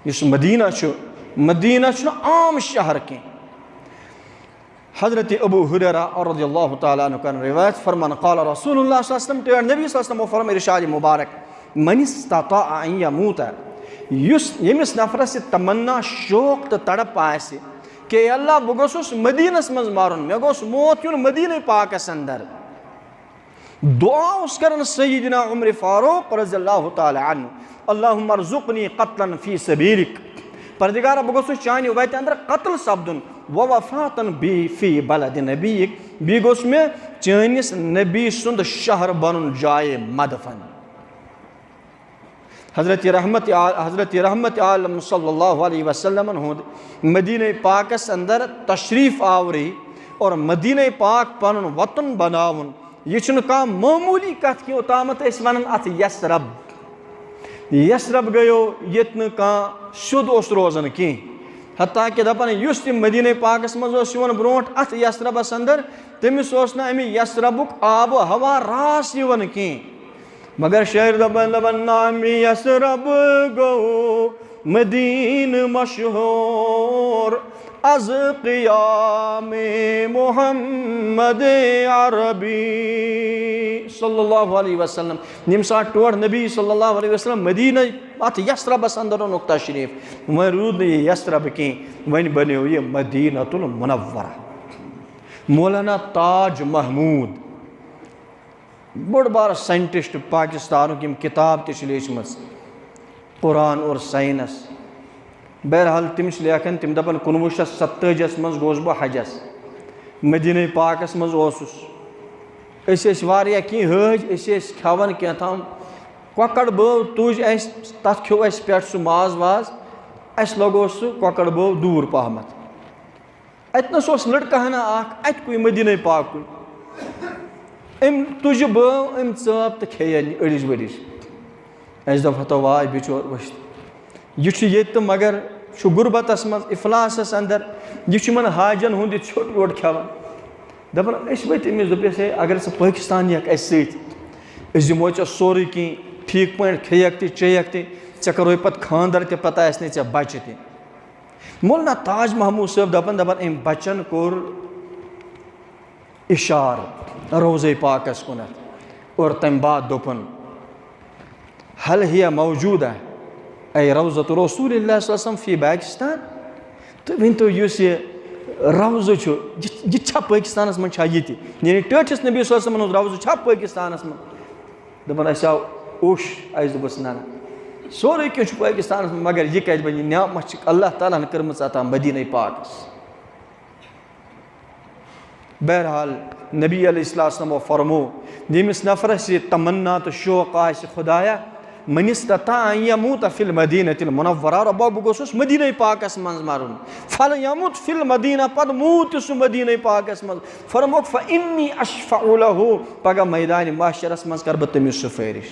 इस Medina Medina आम शहर के। हज़रत अबू हुरैरा रज़ियल्लाहु तआला अन्हु का रिवायत फरमान क़ाल रसूलुल्लाह सल्लल्लाहु अलैहि वसल्लम नबी सल्लल्लाहु अलैहि वसल्लम फरमाया इरशाद मुबारक मन इस्तताअ अन यमूत यमिस नफरस तमन्ना शौक तो तड़प आसे कि अल्लाह बह गोसुस मदीनस मज मारुन मे गोस मौत युन मदीने पाकस अंदर। दुआ उस करन सय्यदना उमर फारूक रज़ियल्लाहु तआला अन्हु अल्लाहुम्मा अर्ज़ुक़नी क़त्लन फ़ी सबीलिक परदिगारा बह गोसुस चानि वत अंदर कत्ल सपदुन व वफ़ातन बी फ़ी बलद नबीक बी गोस मे चानिस नबी सुंद शहर बनन जाए मदफन। हज़रत रहमत आलम सल्लल्लाहु अलैहि वसल्लम हुंद मदीने पाकस अंदर तशरीफ़ आवरी और मदीने पाक पनुन वतन बनावन यह कह मामूली कथ कि ओतामत वन अत यसरब गयो ये शुद्ध रोजान कह हत्ता कि दपान युस तम मदीने पाकस मज यून ब्रोट अत यसरबस अंदर तमिस अमे यसरबुक आब हवा रास यून कह मगर शायर दपन नाम यसरब गो मदीन मशहूर अज क़ियामे मोहम्मद अरबी सल्लल्लाहु अलैहि वसल्लम यम सात टोर नबी सल्लल्लाहु अलैहि वसल्लम मदीना अत यसरबस अंदर ओनुक तशरीफ वन रूद ये यसरब कह वन बनो ये मदीनतुल मुनव्वरा। मौलाना ताज महमूद बड़ बार साइंटिस्ट पाकिस्तान की किताब तम कुरान और साइंस बहरहाल तम लेखन तम दपान 1947 मज गोस बह हजस मदीने पाकस मज हज खान क्या ककड़ बव तुज तथ खो पे सह माज वाज अस लगो सह ककड़ बव दूर पहमत अतनस लड़का हना अत कुन मदीने पाक अम तुज बव अम चप तो खे अड़िज वड़िज अस दप तो वाय बिचोर वस्त यह मगर गुरबतस मज इफलासस अंदर यह हाजन हुंद छोट वोट खान दपान वत अमिस दोपस अगर सह पाकिस्तान यक दिमो सोरे कह ठीक पे खेक तो चेक तो करो पे खानदर तो पता चे बच्चे ते। मौलाना ताज महमूद साहब दपान अम बच्चन कोर इशार रोज़े पाकस कुन और तम बाद दोपन हल हिया मौजूद है ऐ रौज़त रसूलिल्लाह सल्लल्लाहु अलैहि वसल्लम फ़ी पाकिस्तान तो वन तो रौज़ यह पाकिस्तान मज यानी टठिस नबी सल्लल्लाहु अलैहि वसल्लम रौज़ पाकिस्तान मज दपान आव उश दोपस ना सोरे कह पाकिस्तान मगर यह कत बन न्यामत अल्लाह ताला कर्म अता मदीने पाकस। बहरहाल नबी अलैहिस्सलाम फरमो यमिस नफरस तमन्ना तो शौक आ खुदाया मन इस्तताअ अन यमूत फिल मदीनतिल मुनव्वरा रब्बा बह गोसुस मदीने पाकस मज मरुन फल यमूत फिल मदीना पद मूत सु मदीने पाकस मज फरमोक फ इन्नी अशफअ लहु पगह मैदान महशरस मज कर बह तमिस सुफारिश।